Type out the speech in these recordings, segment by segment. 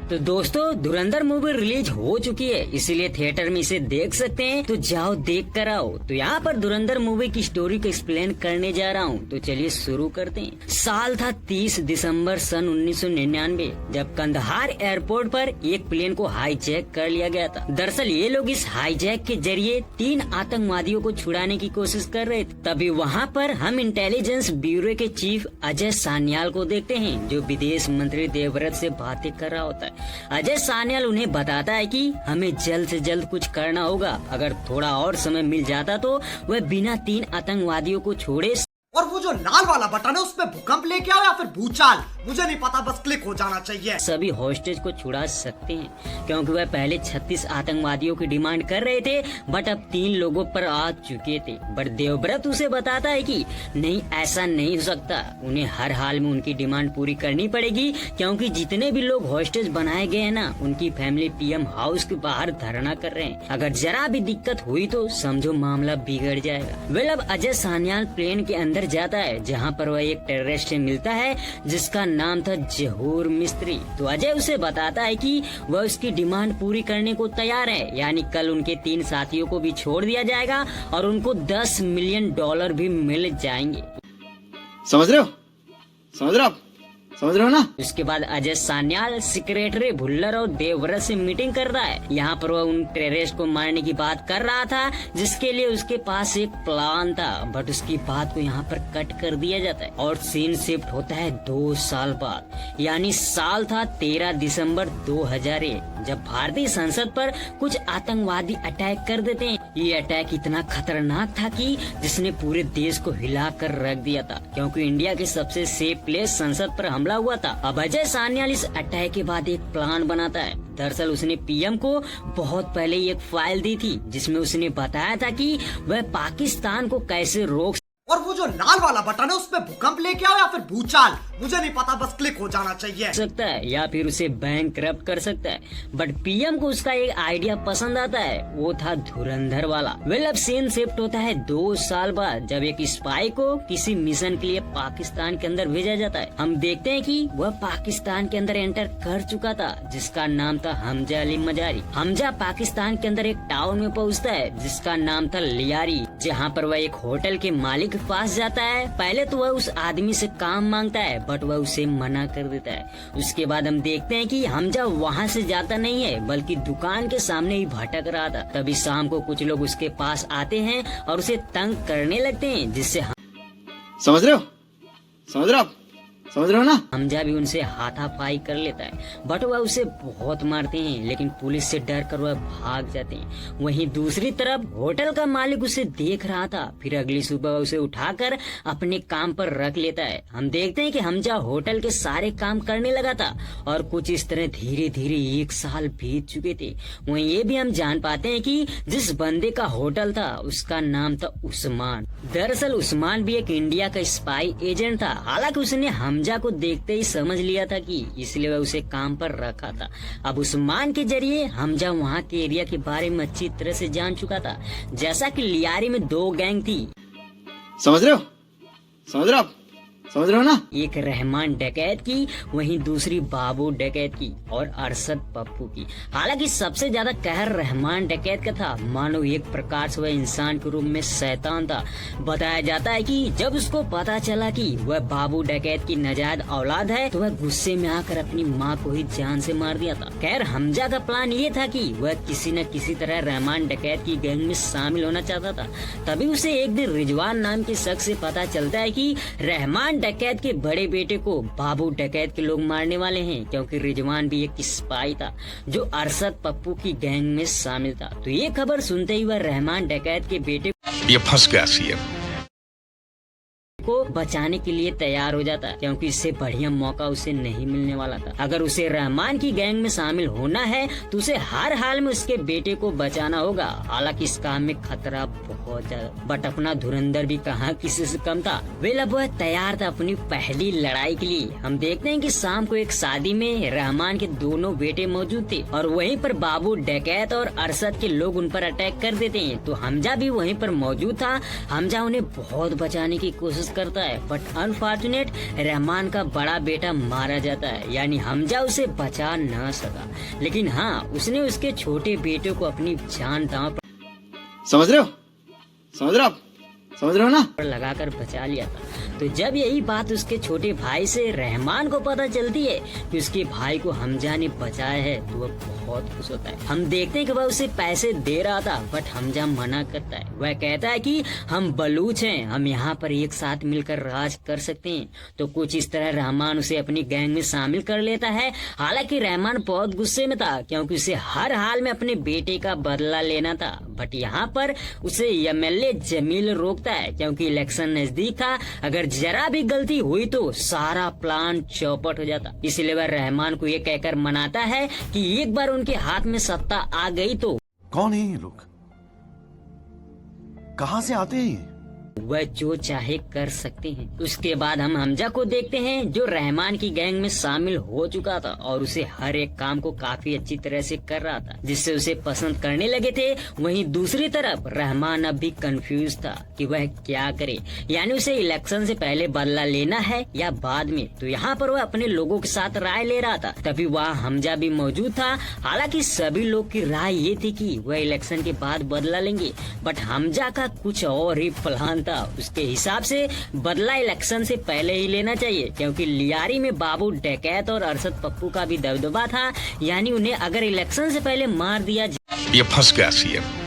तो दोस्तों धुरंधर movie release हो चुकी है, इसीलिए थिएटर में इसे देख सकते हैं, तो जाओ देख कर आओ। तो यहाँ पर धुरंधर मूवी की स्टोरी को एक्सप्लेन करने जा रहा हूँ, तो चलिए शुरू करते हैं। साल था 30 दिसंबर सन 1999, जब कंदहार एयरपोर्ट पर एक प्लेन को हाईजैक कर लिया गया था। दरअसल ये लोग इस हाईजैक के जरिए 3 आतंकवादियों को छुड़ाने की कोशिश कर रहे थे। तभी वहाँ पर हम इंटेलिजेंस ब्यूरो के चीफ अजय सान्याल को देखते हैं, जो विदेश मंत्री देवव्रत से बातें कर रहा होता है। अजय सान्याल उन्हें बताता है कि हमें जल्द से जल्द कुछ करना होगा, अगर थोड़ा और समय मिल जाता तो वह बिना 3 आतंकवादियों को छोड़े। और वो जो लाल वाला बटन है उसपे भूकंप लेके आओ या फिर भूचाल, मुझे नहीं पता, बस क्लिक हो जाना चाहिए। सभी हॉस्टेज को छुड़ा सकते हैं, क्योंकि वह पहले 36 आतंकवादियों की डिमांड कर रहे थे, बट अब 3 लोगों पर आ चुके थे। बट देवव्रत उसे बताता है कि नहीं, ऐसा नहीं हो सकता, उन्हें हर हाल में उनकी डिमांड पूरी करनी पड़ेगी, क्योंकि जितने भी लोग हॉस्टेज बनाए गए हैं ना, उनकी फैमिली पीएम हाउस के बाहर धरना कर रहे हैं। अगर जरा भी दिक्कत हुई तो समझो मामला बिगड़ जाएगा। अब अजय सान्याल प्लेन के अंदर जाता है, जहाँ पर वह एक टेररिस्ट से मिलता है जिसका नाम था जहूर मिस्त्री। तो अजय उसे बताता है कि वह उसकी डिमांड पूरी करने को तैयार है, यानी कल उनके 3 साथियों को भी छोड़ दिया जाएगा और उनको $10 मिलियन भी मिल जाएंगे। समझ रहे हो? समझ रहे हो आप? समझ रहे हो ना? उसके बाद अजय सान्याल सेक्रेटरी भुल्लर और देवव्रत से मीटिंग कर रहा है। यहाँ पर वह उन टेररिस्ट को मारने की बात कर रहा था, जिसके लिए उसके पास एक प्लान था, बट उसकी बात को यहाँ पर कट कर दिया जाता है और सीन शिफ्ट होता है 2 साल बाद, यानी साल था 13 दिसंबर 2001, जब भारतीय संसद पर कुछ आतंकवादी अटैक कर देते हैं। ये अटैक इतना खतरनाक था कि जिसने पूरे देश को हिला कर रख दिया था, क्योंकि इंडिया के सबसे सेफ प्लेस संसद पर हमला हुआ था। अब अजय सान्याल इस अटैक के बाद एक प्लान बनाता है। दरअसल उसने पीएम को बहुत पहले एक फाइल दी थी, जिसमें उसने बताया था कि वह पाकिस्तान को कैसे रोक। और वो जो लाल वाला बटन है उसपे भूकंप लेके आओ या फिर भूचाल, मुझे नहीं पता, बस क्लिक हो जाना चाहिए। सकता है या फिर उसे बैंक करप्ट कर सकता है, बट पीएम को उसका एक आइडिया पसंद आता है, वो था धुरंधर वाला। अब सीन शिफ्ट होता है 2 साल बाद, जब एक स्पाई को किसी मिशन के लिए पाकिस्तान के अंदर भेजा जाता है। हम देखते हैं कि वह पाकिस्तान के अंदर एंटर कर चुका था, जिसका नाम था हमजा अली मजारी। हमजा पाकिस्तान के अंदर एक टाउन में पहुँचता है जिसका नाम था लियारी, जहाँ पर वह एक होटल के मालिक के पास जाता है। पहले तो वह उस आदमी से काम मांगता है, बट वह उसे मना कर देता है। उसके बाद हम देखते हैं कि हमजा वहाँ से जाता नहीं है, बल्कि दुकान के सामने ही भटक रहा था। तभी शाम को कुछ लोग उसके पास आते हैं और उसे तंग करने लगते हैं, जिससे समझ रहे हो? समझ रहे हो आप? समझ रहे हो ना? हमजा भी उनसे हाथापाई कर लेता है, बट वह उसे बहुत मारते हैं, लेकिन पुलिस से डर कर वह भाग जाते हैं। वहीं दूसरी तरफ होटल का मालिक उसे देख रहा था, फिर अगली सुबह उसे उठाकर अपने काम पर रख लेता है। हम देखते हैं कि हमजा होटल के सारे काम करने लगा था और कुछ इस तरह धीरे धीरे 1 साल बीत चुके थे। वहीं ये भी हम जान पाते हैं कि जिस बंदे का होटल था उसका नाम था उस्मान। दरअसल उस्मान भी एक इंडिया का स्पाई एजेंट था। हालांकि उसने हमजा को देखते ही समझ लिया था कि इसलिए वह उसे काम पर रखा था। अब उस्मान के जरिए हमजा वहाँ के एरिया के बारे में अच्छी तरह से जान चुका था, जैसा कि लियारी में 2 गैंग थी। समझ रहे हो? समझ रहे हो आप? समझ रहे हो ना? एक रहमान डकैत की, वहीं दूसरी बाबू डकैत की और अरशद पप्पू की। हालांकि सबसे ज्यादा कहर रहमान डकैत का था, मानो एक प्रकार से वह इंसान के रूप में शैतान था। बताया जाता है कि जब उसको पता चला कि वह बाबू डकैत की नाजायज औलाद है, तो वह गुस्से में आकर अपनी माँ को ही जान से मार दिया था। खैर हमजा का प्लान ये था कि वह किसी न किसी तरह रहमान डकैत की गैंग में शामिल होना चाहता था। तभी उसे एक दिन रिजवान नाम के शख्स से पता चलता है कि रहमान डकैत के बड़े बेटे को बाबू डकैत के लोग मारने वाले हैं, क्योंकि रिजवान भी एक स्पाई था जो अरशद पप्पू की गैंग में शामिल था। तो ये खबर सुनते ही वह रहमान डकैत के बेटे ये फंस गया सीएम को बचाने के लिए तैयार हो जाता है, क्योंकि इससे बढ़िया मौका उसे नहीं मिलने वाला था। अगर उसे रहमान की गैंग में शामिल होना है तो उसे हर हाल में उसके बेटे को बचाना होगा। हालांकि इस काम में खतरा बहुत ज्यादा, बट अपना धुरंधर भी कहाँ किसी से कम था। अब वह तैयार था अपनी पहली लड़ाई के लिए। हम देखते हैं कि शाम को एक शादी में रहमान के दोनों बेटे मौजूद थे और वहीं पर बाबू डकैत और अरशद के लोग उन पर अटैक कर देते हैं। तो हमजा भी वहीं पर मौजूद था। हमजा उन्हें बहुत बचाने की कोशिश करता है, बट अनफॉर्चुनेट रहमान का बड़ा बेटा मारा जाता है, यानी हमजा उसे बचा न सका। लेकिन हाँ, उसने उसके छोटे बेटे को अपनी जान दांव समझ रहे हो? समझ रहे हो आप? समझ रहे हो ना? पर लगाकर बचा लिया था। तो जब यही बात उसके छोटे भाई से रहमान को पता चलती है कि उसके भाई को हमजा ने बचाया है, तो वह बहुत खुश होता है। हम देखते हैं कि वह उसे पैसे दे रहा था, बट हमजा मना करता है। वह कहता है कि हम बलूच हैं, हम यहाँ पर एक साथ मिलकर राज कर सकते हैं। तो कुछ इस तरह रहमान उसे अपनी गैंग में शामिल कर लेता है। हालांकि रहमान बहुत गुस्से में था, क्योंकि उसे हर हाल में अपने बेटे का बदला लेना था। बट यहाँ पर उसे एमएलए जमील रोकता है, क्योंकि इलेक्शन नजदीक था। अगर जरा भी गलती हुई तो सारा प्लान चौपट हो जाता। इसलिए वह रहमान को ये कहकर मनाता है कि एक बार उनके हाथ में सत्ता आ गई तो कौन है ये लोग? कहां से आते हैं ये? वह जो चाहे कर सकते हैं। उसके बाद हम हमजा को देखते हैं, जो रहमान की गैंग में शामिल हो चुका था और उसे हर एक काम को काफी अच्छी तरह से कर रहा था, जिससे उसे पसंद करने लगे थे। वहीं दूसरी तरफ रहमान अब भी कंफ्यूज था कि वह क्या करे, यानी उसे इलेक्शन से पहले बदला लेना है या बाद में। तो यहाँ पर वह अपने लोगों के साथ राय ले रहा था। तभी वहाँ हमजा भी मौजूद था। हालांकि सभी लोग की राय ये थी कि वह इलेक्शन के बाद बदला लेंगे, बट हमजा का कुछ और ही प्लान था। उसके हिसाब से बदला इलेक्शन से पहले ही लेना चाहिए, क्योंकि लियारी में बाबू डकैत और अरशद पप्पू का भी दबदबा था, यानी उन्हें अगर इलेक्शन से पहले मार दिया ये फंस गया सीएम।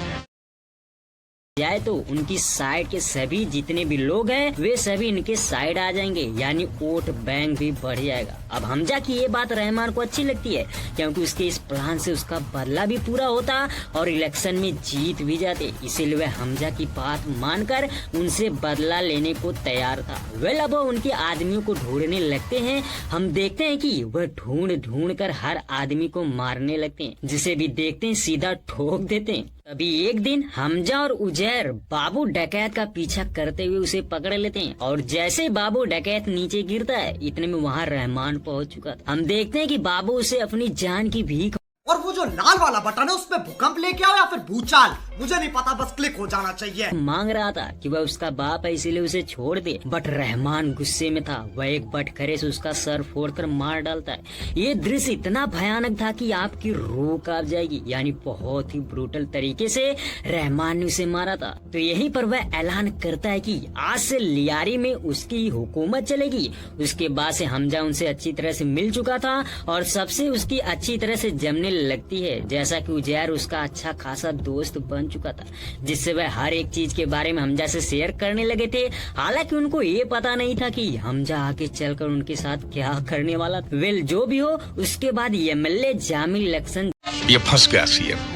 जाए तो उनकी साइड के सभी जितने भी लोग हैं वे सभी इनके साइड आ जाएंगे, यानी वोट बैंक भी बढ़ जाएगा। अब हमजा की ये बात रहमान को अच्छी लगती है, क्योंकि उसके इस प्लान से उसका बदला भी पूरा होता और इलेक्शन में जीत भी जाते। इसीलिए वह हमजा की बात मानकर उनसे बदला लेने को तैयार था। वेल, अब उनके आदमियों को ढूंढने लगते हैं। हम देखते हैं कि वह ढूंढ ढूंढ कर हर आदमी को मारने लगते हैं, जिसे भी देखते हैं सीधा ठोक देते हैं। तभी एक दिन हमजा और उजैर बाबू डकैत का पीछा करते हुए उसे पकड़ लेते हैं, और जैसे बाबू डकैत नीचे गिरता है, इतने में वहाँ रहमान पहुँच चुका था। हम देखते हैं कि बाबू उसे अपनी जान की भीख और वो जो लाल वाला बटन है उसपे भूकंप लेके आओ या फिर भूचाल, मुझे नहीं पता, बस क्लिक हो जाना चाहिए। मांग रहा था कि वह उसका बाप है, इसीलिए उसे छोड़ दे। बट रहमान गुस्से में था। वह एक बटखरे से उसका सर फोड़कर मार डालता है। ये दृश्य इतना भयानक था कि आपकी रूह कांप जाएगी, यानी बहुत ही ब्रूटल तरीके से रहमान ने उसे मारा था। तो यहीं पर वह ऐलान करता है कि आज से लियारी में उसकी हुकूमत चलेगी। उसके बाद से हमजा उनसे अच्छी तरह से मिल चुका था और सबसे उसकी अच्छी तरह से जमने लगती है, जैसा कि उजैर उसका अच्छा खासा दोस्त बन चुका था, जिससे वह हर एक चीज के बारे में हमजा से शेयर करने लगे थे। हालांकि उनको ये पता नहीं था कि हमजा आगे चलकर उनके साथ क्या करने वाला था। वेल, जो भी हो, उसके बाद एमएलए जामिल इलेक्शन ये फंस गया सीएम।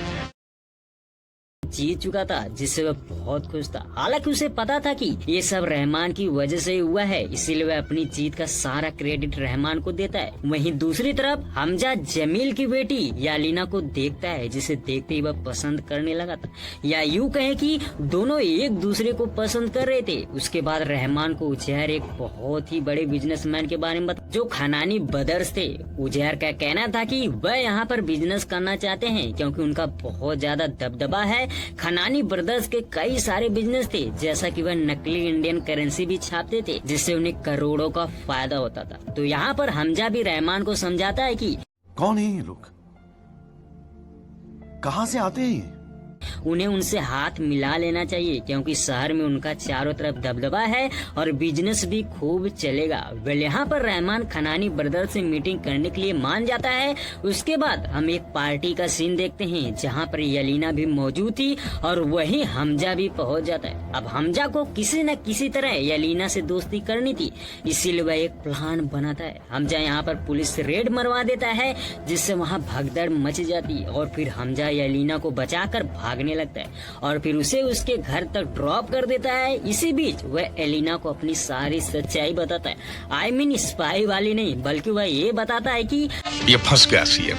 जीत चुका था, जिससे वह बहुत खुश था। हालांकि उसे पता था कि ये सब रहमान की वजह से हुआ है, इसीलिए वह अपनी जीत का सारा क्रेडिट रहमान को देता है। वहीं दूसरी तरफ हमजा जमील की बेटी यालीना को देखता है, जिसे देखते ही वह पसंद करने लगा था, या यूँ कहें कि दोनों एक दूसरे को पसंद कर रहे थे। उसके बाद रहमान को उजैर एक बहुत ही बड़े बिजनेसमैन के बारे में बता, जो खनानी ब्रदर्स थे। उजैर का कहना था कि वह यहाँ पर बिजनेस करना चाहते हैं, क्योंकि उनका बहुत ज्यादा दबदबा है। खनानी ब्रदर्स के कई सारे बिजनेस थे, जैसा कि वह नकली इंडियन करेंसी भी छापते थे, जिससे उन्हें करोड़ों का फायदा होता था। तो यहाँ पर हमजा भी रहमान को समझाता है कि कौन है ये लोग? कहां से आते हैं ये? उन्हें उनसे हाथ मिला लेना चाहिए, क्योंकि शहर में उनका चारों तरफ दबदबा है और बिजनेस भी खूब चलेगा। वेल, यहाँ पर रहमान खनानी ब्रदर्स से मीटिंग करने के लिए मान जाता है। उसके बाद हम एक पार्टी का सीन देखते हैं, जहाँ पर यालीना भी मौजूद थी और वहीं हमजा भी पहुँच जाता है। अब हमजा को किसी न किसी तरह यालीना से दोस्ती करनी थी, इसीलिए वह एक प्लान बनाता है। हमजा यहाँ पर पुलिस रेड मरवा देता है, जिससे वहाँ भगदड़ मच जाती है, और फिर हमजा यालीना को बचाकर भागने लगता है और फिर उसे उसके घर तक ड्रॉप कर देता है। इसी बीच वह एलिना को अपनी सारी सच्चाई बताता है। आई मीन स्पाई वाली नहीं, बल्कि वह ये बताता है कि ये फंस गया सीएम।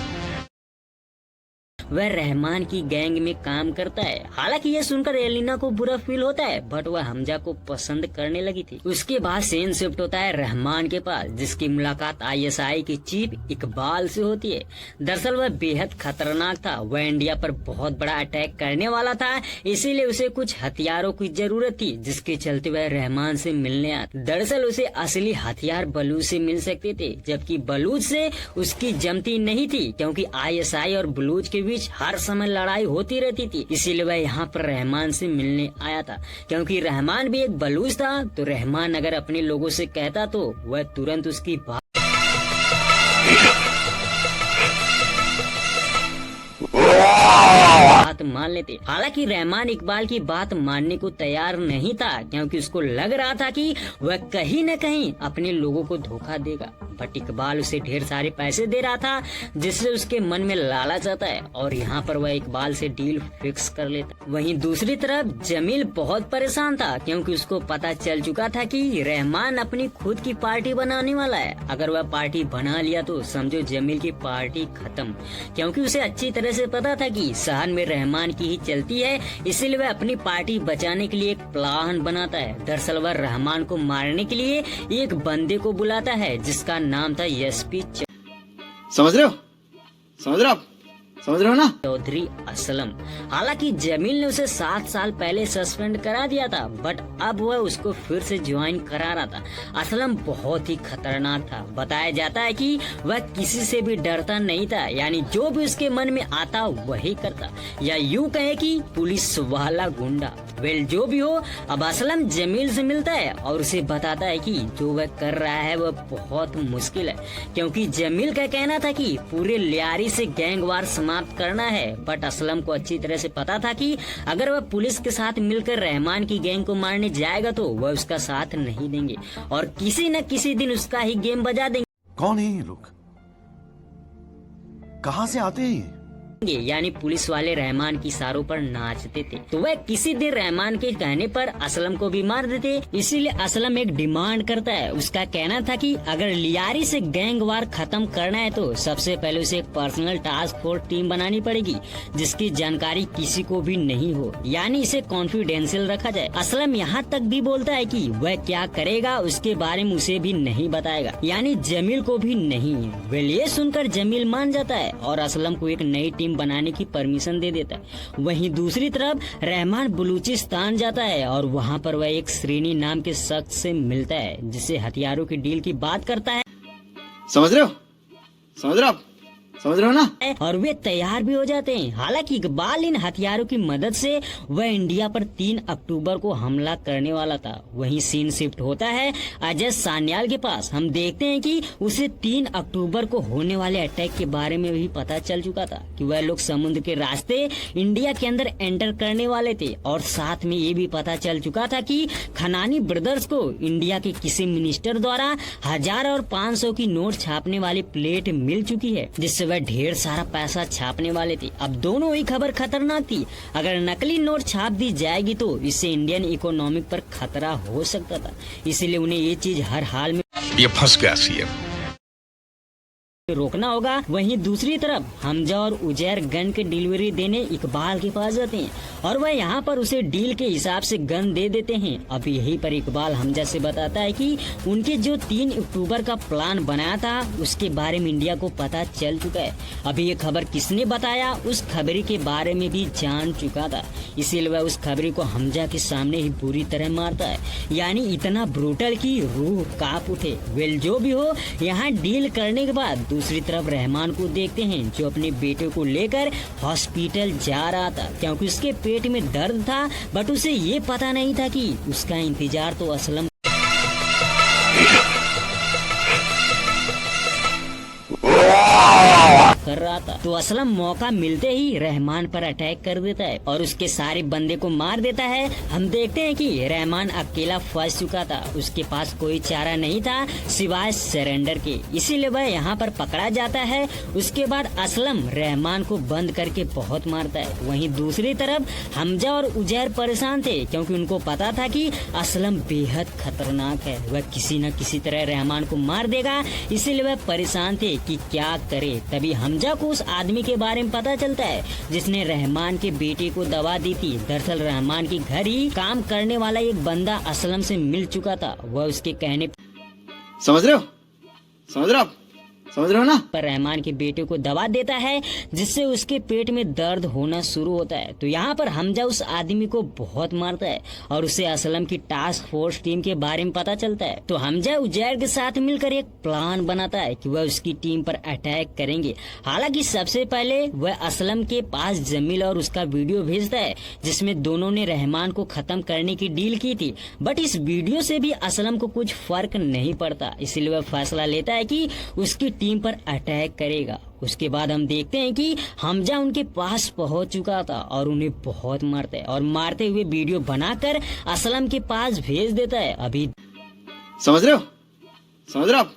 वह रहमान की गैंग में काम करता है। हालांकि यह सुनकर एलिना को बुरा फील होता है, बट वह हमजा को पसंद करने लगी थी। उसके बाद सीन शिफ्ट होता है रहमान के पास, जिसकी मुलाकात ISI के चीफ इकबाल से होती है। दरअसल वह बेहद खतरनाक था, वह इंडिया पर बहुत बड़ा अटैक करने वाला था, इसीलिए उसे कुछ हथियारों की जरूरत थी, जिसके चलते वह रहमान से मिलने आता। दरअसल उसे असली हथियार बलूच से मिल सकते थे, जबकि बलूच से उसकी जमती नहीं थी, क्योंकि ISI और बलूच के बीच हर समय लड़ाई होती रहती थी। इसीलिए वह यहाँ पर रहमान से मिलने आया था। क्योंकि रहमान भी एक बलूच था, तो रहमान अगर अपने लोगों से कहता तो वह तुरंत उसकी बात मान लेते। हालांकि रहमान इकबाल की बात मानने को तैयार नहीं था, क्योंकि उसको लग रहा था कि वह कहीं न कहीं अपने लोगों को धोखा देगा। बट इकबाल उसे ढेर सारे पैसे दे रहा था, जिससे उसके मन में लालच आता है और यहाँ पर वह इकबाल से डील फिक्स कर लेता। वहीं दूसरी तरफ जमील बहुत परेशान था, क्योंकि उसको पता चल चुका था कि रहमान अपनी खुद की पार्टी बनाने वाला है। अगर वह पार्टी बना लिया तो समझो जमील की पार्टी खत्म, क्योंकि उसे अच्छी तरह से पता था कि शहर में रहमान की ही चलती है। इसीलिए वह अपनी पार्टी बचाने के लिए एक प्लान बनाता है। दरअसल वह रहमान को मारने के लिए एक बंदे को बुलाता है, जिसका नाम था SP समझ रहे हो? समझ रहे हो ना? चौधरी असलम। हालांकि जमील ने उसे 7 साल पहले सस्पेंड करा दिया था, बट अब वह उसको फिर से ज्वाइन करा रहा था। असलम बहुत ही खतरनाक था। बताया जाता है कि वह किसी से भी डरता नहीं था, यानी जो भी उसके मन में आता वही करता, या यूं कहे कि पुलिस वाला गुंडा। वेल जो भी हो, अब असलम जमील से मिलता है और उसे बताता है कि जो वह कर रहा है वह बहुत मुश्किल है, क्योंकि जमील का कहना था कि पूरे लियारी से गैंग वार समाप्त करना है। बट असलम को अच्छी तरह से पता था कि अगर वह पुलिस के साथ मिलकर रहमान की गैंग को मारने जाएगा तो वह उसका साथ नहीं देंगे और किसी न किसी दिन उसका ही गेम बजा देंगे। कौन है ये लोग? कहां से आते हैं ये? यानी पुलिस वाले रहमान की सारों पर नाचते थे, तो वह किसी दिन रहमान के कहने पर असलम को भी मार देते। इसीलिए असलम एक डिमांड करता है। उसका कहना था कि अगर लियारी से गैंग वार खत्म करना है तो सबसे पहले उसे एक पर्सनल टास्क फोर्स टीम बनानी पड़ेगी, जिसकी जानकारी किसी को भी नहीं हो, यानी इसे कॉन्फिडेंशियल रखा जाए। असलम यहाँ तक भी बोलता है कि वह क्या करेगा उसके बारे में उसे भी नहीं बताएगा, यानी जमील को भी नहीं। वेल ये सुनकर जमील मान जाता है और असलम को एक नई टीम बनाने की परमिशन दे देता है। वहीं दूसरी तरफ रहमान बलूचिस्तान जाता है और वहां पर वह एक श्रेणी नाम के शख्स से मिलता है, जिससे हथियारों की डील की बात करता है। समझ रहे हो ना? और वे तैयार भी हो जाते हैं। हालांकि इकबाल इन हथियारों की मदद से वह इंडिया पर 3 अक्टूबर को हमला करने वाला था। वहीं सीन शिफ्ट होता है अजय सान्याल के पास। हम देखते हैं कि उसे 3 अक्टूबर को होने वाले अटैक के बारे में भी पता चल चुका था कि वह लोग समुद्र के रास्ते इंडिया के अंदर एंटर करने वाले थे, और साथ में ये भी पता चल चुका था कि खनानी ब्रदर्स को इंडिया के किसी मिनिस्टर द्वारा 1000 और 500 की नोट छापने वाली प्लेट मिल चुकी है, जिससे वह ढेर सारा पैसा छापने वाले थे। अब दोनों ही खबर खतरनाक थी। अगर नकली नोट छाप दी जाएगी तो इससे इंडियन इकोनॉमिक पर खतरा हो सकता था, इसीलिए उन्हें ये चीज हर हाल में ये फंस गया सीएम। रोकना होगा। वहीं दूसरी तरफ हमजा और उजैर गन की डिलीवरी देने इकबाल के पास जाते हैं और वह यहाँ पर उसे डील के हिसाब से गन दे देते हैं। अब यहीं पर इकबाल हमजा से बताता है कि उनके जो 3 अक्टूबर का प्लान बनाया था उसके बारे में इंडिया को पता चल चुका है। अभी ये खबर किसने बताया उस खबरी के बारे में भी जान चुका था, इसीलिए वह उस खबरी को हमजा के सामने ही बुरी तरह मारता है, यानी इतना ब्रूटल की रूह कांप उठे। वेल जो भी हो, यहाँ डील करने के बाद दूसरी तरफ रहमान को देखते हैं जो अपने बेटे को लेकर हॉस्पिटल जा रहा था, क्योंकि उसके पेट में दर्द था, बट उसे ये पता नहीं था कि उसका इंतजार तो असलम कर रहा था। तो असलम मौका मिलते ही रहमान पर अटैक कर देता है और उसके सारे बंदे को मार देता है। हम देखते हैं कि रहमान अकेला फंस चुका था, उसके पास कोई चारा नहीं था सिवाय सरेंडर के, इसीलिए वह यहाँ पर पकड़ा जाता है। उसके बाद असलम रहमान को बंद करके बहुत मारता है। वहीं दूसरी तरफ हमजा और उजैर परेशान थे, क्योंकि उनको पता था कि असलम बेहद खतरनाक है, वह किसी न किसी तरह रहमान को मार देगा, इसीलिए वह परेशान थे कि क्या करे। तभी हमजा हमजा को उस आदमी के बारे में पता चलता है जिसने रहमान के बेटे को दवा दी थी। दरअसल रहमान के घर ही काम करने वाला एक बंदा असलम से मिल चुका था। वह उसके कहने समझ रहे हो, समझ रहे हो आप, समझ रहे हो ना। पर रहमान के बेटे को दवा देता है जिससे उसके पेट में दर्द होना शुरू होता है। तो यहाँ पर हमजा उस आदमी को बहुत मारता है और उसे असलम की टास्क फोर्स टीम के बारे में पता चलता है। तो हमजा उजैर के साथ मिलकर एक प्लान बनाता है कि वह उसकी टीम पर अटैक करेंगे। हालांकि सबसे पहले वह असलम के पास जमील और उसका वीडियो भेजता है जिसमें दोनों ने रहमान को खत्म करने की डील की थी। बट इस वीडियो से भी असलम को कुछ फर्क नहीं पड़ता, इसलिए वह फैसला लेता है कि उसकी टीम पर अटैक करेगा। उसके बाद हम देखते हैं कि हमजा उनके पास पहुंच चुका था और उन्हें बहुत मारता है और मारते हुए वीडियो बनाकर असलम के पास भेज देता है। अभी समझ रहे हो, समझ रहे हो आप,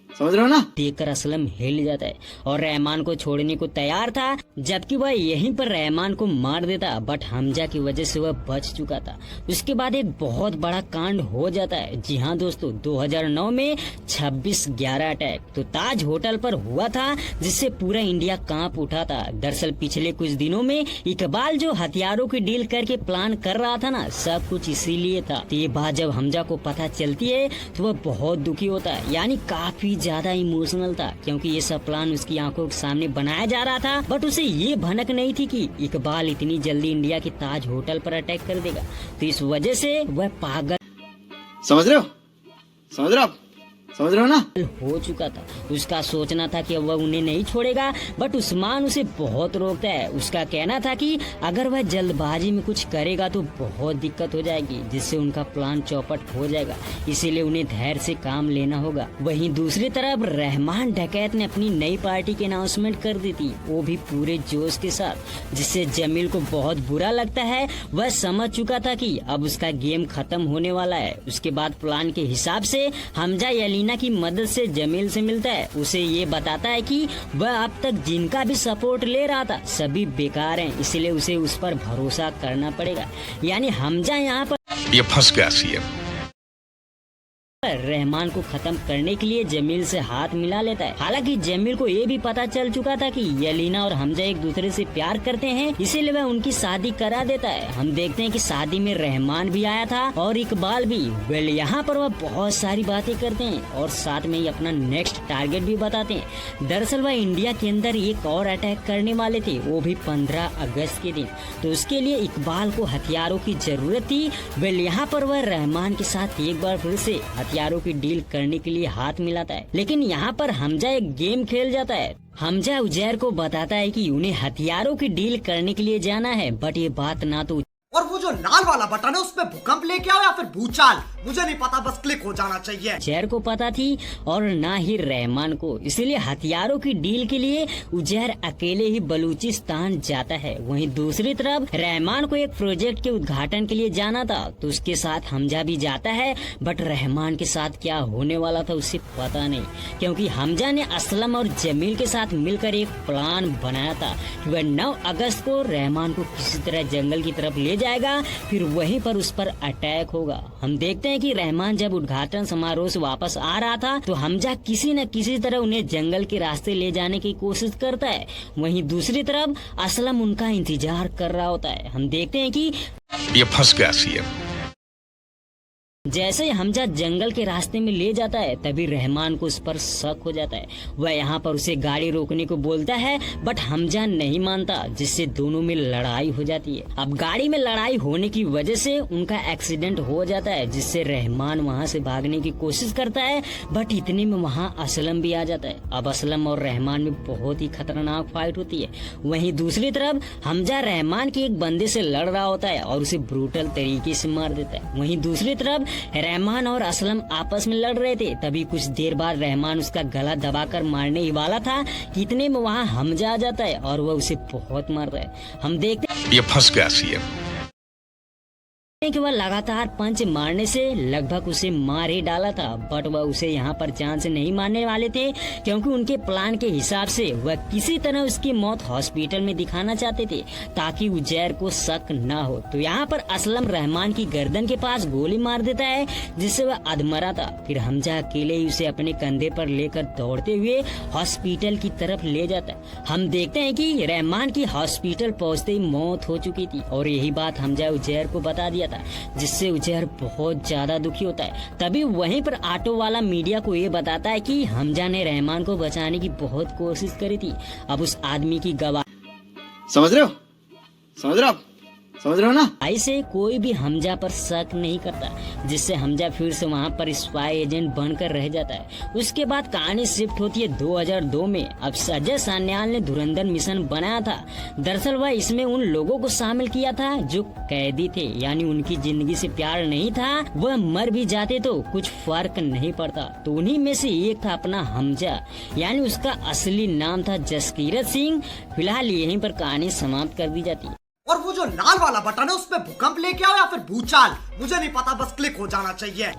समझ रहे हो ना। देखकर असलम हिल जाता है और रहमान को छोड़ने को तैयार था, जबकि वह यहीं पर रहमान को मार देता। बट हमजा की वजह से वह बच चुका था। उसके बाद एक बहुत बड़ा कांड हो जाता है। जी हाँ दोस्तों, 2009 में 26/11 अटैक तो ताज होटल पर हुआ था जिससे पूरा इंडिया कांप उठा था। दरअसल पिछले कुछ दिनों में इकबाल जो हथियारों की डील करके प्लान कर रहा था ना, सब कुछ इसीलिए था। तो ये बात जब हमजा को पता चलती है तो वह बहुत दुखी होता है, यानी काफी ज्यादा इमोशनल था, क्योंकि ये सब प्लान उसकी आंखों के सामने बनाया जा रहा था। बट उसे ये भनक नहीं थी कि इकबाल इतनी जल्दी इंडिया के ताज होटल पर अटैक कर देगा। तो इस वजह से वह पागल समझ रहे हो, समझ रहे हो आप, समझ रहे हो ना। हो चुका था। उसका सोचना था कि वह उन्हें नहीं छोड़ेगा, बट उस्मान उसे बहुत रोकता है। उसका कहना था कि अगर वह जल्दबाजी में कुछ करेगा तो बहुत दिक्कत हो जाएगी, जिससे उनका प्लान चौपट हो जाएगा। इसीलिए उन्हें धैर्य से काम लेना होगा। वहीं दूसरी तरफ रहमान डकैत ने अपनी नई पार्टी की अनाउंसमेंट कर दी थी, वो भी पूरे जोश के साथ, जिससे जमील को बहुत बुरा लगता है। वह समझ चुका था कि अब उसका गेम खत्म होने वाला है। उसके बाद प्लान के हिसाब से हमजा यलीना की मदद से जमील से मिलता है। उसे ये बताता है कि वह अब तक जिनका भी सपोर्ट ले रहा था सभी बेकार हैं, इसलिए उसे उस पर भरोसा करना पड़ेगा। यानी हमजा यहाँ पर ये फंस गया सीएम। रहमान को खत्म करने के लिए जमील से हाथ मिला लेता है। हालांकि जमील को ये भी पता चल चुका था कि यलीना और हमजा एक दूसरे से प्यार करते हैं, इसीलिए वह उनकी शादी करा देता है। हम देखते हैं कि शादी में रहमान भी आया था और इकबाल भी। वेल यहाँ पर वह बहुत सारी बातें करते हैं और साथ में ही अपना नेक्स्ट टारगेट भी बताते हैं। दरअसल वह इंडिया के अंदर एक और अटैक करने वाले थे, वो भी 15 अगस्त के दिन। तो उसके लिए इकबाल को हथियारों की जरूरत थी। वेल यहाँ पर वह रहमान के साथ एक बार फिर से हथियारों की डील करने के लिए हाथ मिलाता है। लेकिन यहाँ पर हमजा एक गेम खेल जाता है। हमजा उजैर को बताता है कि उन्हें हथियारों की डील करने के लिए जाना है, बट ये बात ना तो और वो जो लाल वाला बटन है उसमें भूकंप लेके आओ या फिर भूचाल, मुझे नहीं पता, बस क्लिक हो जाना चाहिए। उजैर को पता थी और ना ही रहमान को, इसलिए हथियारों की डील के लिए उजैर अकेले ही बलूचिस्तान जाता है। वहीं दूसरी तरफ रहमान को एक प्रोजेक्ट के उद्घाटन के लिए जाना था, तो उसके साथ हमजा भी जाता है। बट रहमान के साथ क्या होने वाला था उसे पता नहीं, क्योंकि हमजा ने असलम और जमील के साथ मिलकर एक प्लान बनाया था कि वह 9 अगस्त को रहमान को किसी तरह जंगल की तरफ ले जाएगा, फिर वहीं पर उस पर अटैक होगा। हम देखते हैं कि रहमान जब उद्घाटन समारोह से वापस आ रहा था तो हमजा किसी न किसी तरह उन्हें जंगल के रास्ते ले जाने की कोशिश करता है। वहीं दूसरी तरफ असलम उनका इंतजार कर रहा होता है। हम देखते हैं कि ये फंस गया सीएम। जैसे ही हमजा जंगल के रास्ते में ले जाता है तभी रहमान को उस पर शक हो जाता है। वह यहाँ पर उसे गाड़ी रोकने को बोलता है, बट हमजा नहीं मानता, जिससे दोनों में लड़ाई हो जाती है। अब गाड़ी में लड़ाई होने की वजह से उनका एक्सीडेंट हो जाता है, जिससे रहमान वहाँ से भागने की कोशिश करता है, बट इतने में वहाँ असलम भी आ जाता है। अब असलम और रहमान में बहुत ही खतरनाक फाइट होती है। वहीं दूसरी तरफ हमजा रहमान के एक बंदे से लड़ रहा होता है और उसे ब्रूटल तरीके से मार देता है। वहीं दूसरी तरफ रहमान और असलम आपस में लड़ रहे थे, तभी कुछ देर बाद रहमान उसका गला दबाकर मारने ही वाला था कि इतने में वहाँ हमजा आ जाता है और वह उसे बहुत मारता है। हम देखते ये फंस गया सीएम। कि वह लगातार पंच मारने से लगभग उसे मार ही डाला था, बट वह उसे यहाँ पर जान से नहीं मारने वाले थे, क्योंकि उनके प्लान के हिसाब से वह किसी तरह उसकी मौत हॉस्पिटल में दिखाना चाहते थे ताकि उजैर को शक न हो। तो यहाँ पर असलम रहमान की गर्दन के पास गोली मार देता है, जिससे वह अधमरा था। फिर हमजा अकेले ही उसे अपने कंधे पर लेकर दौड़ते हुए हॉस्पिटल की तरफ ले जाता है। हम देखते हैं कि रहमान की हॉस्पिटल पहुँचते ही मौत हो चुकी थी और यही बात हमजा उजैर को बता दिया था, जिससे उजैर बहुत ज्यादा दुखी होता है। तभी वहीं पर ऑटो वाला मीडिया को ये बताता है कि हमजा ने रहमान को बचाने की बहुत कोशिश करी थी। अब उस आदमी की गवाही समझ रहे हो, समझ रहे हो आप, समझ रहे हो ना। ऐसे कोई भी हमजा पर शक नहीं करता, जिससे हमजा फिर से वहाँ पर स्पाई एजेंट बनकर रह जाता है। उसके बाद कहानी शिफ्ट होती है 2002 में। अब अजय सान्याल ने धुरंधर मिशन बनाया था। दरअसल वह इसमें उन लोगों को शामिल किया था जो कैदी थे, यानी उनकी जिंदगी से प्यार नहीं था, वह मर भी जाते तो कुछ फर्क नहीं पड़ता। तो उन्हीं में से एक था अपना हमजा, यानी उसका असली नाम था जसकीरत सिंह। फिलहाल यहीं पर कहानी समाप्त कर दी जाती है। और वो जो लाल वाला बटन है उस पे भूकंप लेके आओ या फिर भूचाल, मुझे नहीं पता, बस क्लिक हो जाना चाहिए।